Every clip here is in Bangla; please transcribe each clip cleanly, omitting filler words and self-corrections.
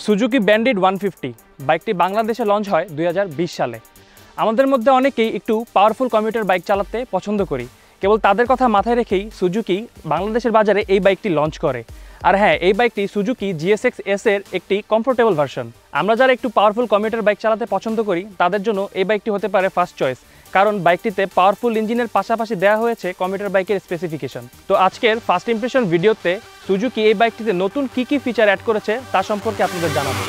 সুজুকি ব্যান্ডিট 150 বাইকটি বাংলাদেশে লঞ্চ হয় 2020 সালে। আমাদের মধ্যে অনেকেই একটু পাওয়ারফুল কমিউটার বাইক চালাতে পছন্দ করি। কেবল তাদের কথা মাথায় রেখেই সুজুকি বাংলাদেশের বাজারে এই বাইকটি লঞ্চ করে। আর হ্যাঁ, এই বাইকটি সুজুকি GSX S এর একটি কমফোর্টেবল ভার্সন। আমরা যারা একটু পাওয়ারফুল কমিউটার বাইক চালাতে পছন্দ করি তাদের জন্য এই বাইকটি হতে পারে ফার্স্ট চয়েস, কারণ বাইকটিতে পাওয়ারফুল ইঞ্জিনের পাশাপাশি দেওয়া হয়েছে কমিউটার বাইকের স্পেসিফিকেশন। তো আজকের ফার্স্ট ইমপ্রেশন ভিডিওতে সুজুকি এই বাইকটিতে নতুন কী কী ফিচার অ্যাড করেছে তা সম্পর্কে আপনাদের জানাবো।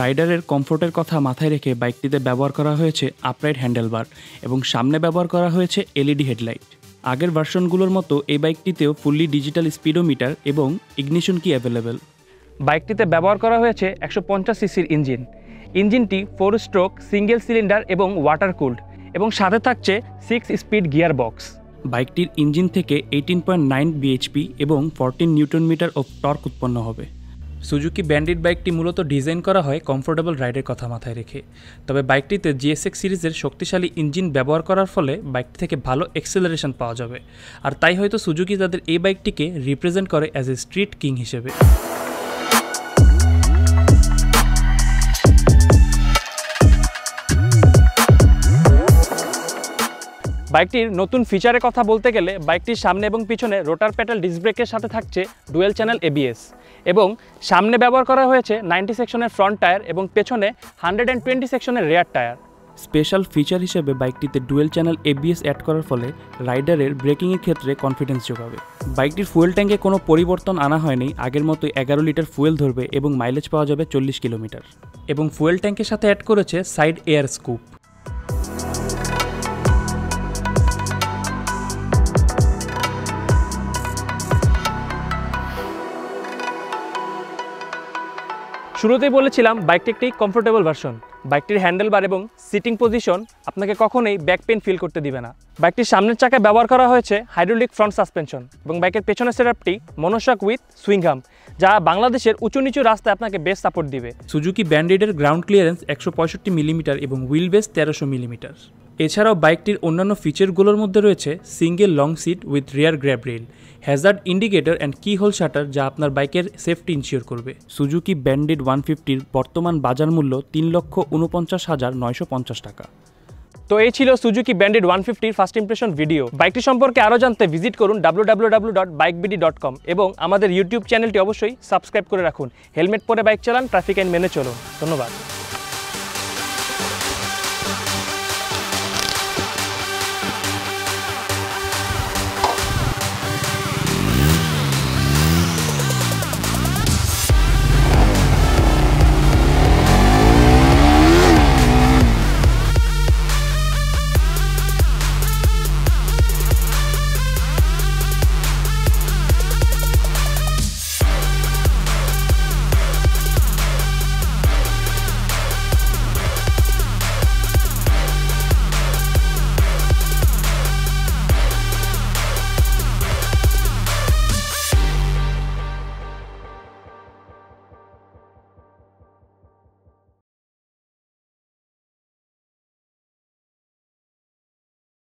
রাইডারের কমফোর্টের কথা মাথায় রেখে বাইকটিতে ব্যবহার করা হয়েছে আপরাইট হ্যান্ডেলবার এবং সামনে ব্যবহার করা হয়েছে LED হেডলাইট। আগের ভার্সনগুলোর মতো এই বাইকটিতেও ফুললি ডিজিটাল স্পিডোমিটার এবং ইগনিশন কি অ্যাভেলেবেল। বাইকটিতে ব্যবহার করা হয়েছে 150 সিসির ইঞ্জিনটি 4 স্ট্রোক সিঙ্গেল সিলিন্ডার এবং ওয়াটার কুলড এবং সাথে থাকছে 6 স্পিড গিয়ার বক্স। বাইকটির ইঞ্জিন থেকে 18.9 bhp এবং 14 নিউটন মিটার অফ টর্ক উৎপন্ন হবে। সুজুকি ব্যান্ডিট বাইকটি মূলত ডিজাইন করা হয় কমফোর্টেবল রাইডের কথা মাথায় রেখে, তবে বাইকটিতে GSX সিরিজের শক্তিশালী ইঞ্জিন ব্যবহার করার ফলে বাইকটি থেকে ভালো এক্সেলারেশন পাওয়া যাবে, আর তাই হয়তো সুজুকি তাদের এই বাইকটিকে রিপ্রেজেন্ট করে অ্যাজ এ স্ট্রিট কিং হিসেবে। বাইকটির নতুন ফিচারের কথা বলতে গেলে বাইকটির সামনে এবং পিছনে রোটার প্যাডেল ডিস্ক ব্রেকের সাথে থাকছে ডুয়েল চ্যানেল ABS এবং সামনে ব্যবহার করা হয়েছে 90 সেকশনের ফ্রন্ট টায়ার এবং পেছনে 120 সেকশনের রেয়ার টায়ার। স্পেশাল ফিচার হিসেবে বাইকটিতে ডুয়েল চ্যানেল ABS অ্যাড করার ফলে রাইডারের ব্রেকিংয়ের ক্ষেত্রে কনফিডেন্স যোগাবে। বাইকটির ফুয়েল ট্যাঙ্কে কোনো পরিবর্তন আনা হয়নি, আগের মতোই 11 লিটার ফুয়েল ধরবে এবং মাইলেজ পাওয়া যাবে 40 কিলোমিটার। এবং ফুয়েল ট্যাঙ্কের সাথে অ্যাড করেছে সাইড এয়ার স্কুপ। শুরুতেই বলেছিলাম বাইকটি একটি কমফোর্টেবল ভার্সন। বাইকটির হ্যান্ডেলবার এবং সিটিং পজিশন আপনাকে কখনোই ব্যাক পেন ফিল করতে দিবে না। বাইকটির সামনের চাকায় ব্যবহার করা হয়েছে হাইড্রোলিক ফ্রন্ট সাসপেনশন এবং বাইকের পেছনের সেটআপটি মনোশক উইথ সুইংহাম, যা বাংলাদেশের উঁচু নিচু রাস্তায় আপনাকে বেস্ট সাপোর্ট দিবে। সুজুকি ব্যান্ডিটের গ্রাউন্ড ক্লিয়ারেন্স 165 মিলিমিটার এবং হুইল বেস 1300 মিলিমিটার। এছাড়াও বাইকটির অন্যান্য ফিচারগুলোর মধ্যে রয়েছে single long seat with rear grab rail, hazard indicator and key hole shutter, যা আপনার বাইকের সেফটি ইনশিওর করবে। সুজুকি ব্যান্ডিট 150-র বর্তমান বাজার মূল্য 3,49,950 টাকা। তো এই ছিল Suzuki Bandit 150 first impression video. বাইকটি সম্পর্কে আরও জানতে ভিজিট করুন www.bikebd.com এবং আমাদের ইউটিউব চ্যানেলটি অবশ্যই সাবস্ক্রাইব করে রাখুন। হেলমেট পরে বাইক চালান, ট্রাফিক আইন মেনে চলুন। ধন্যবাদ।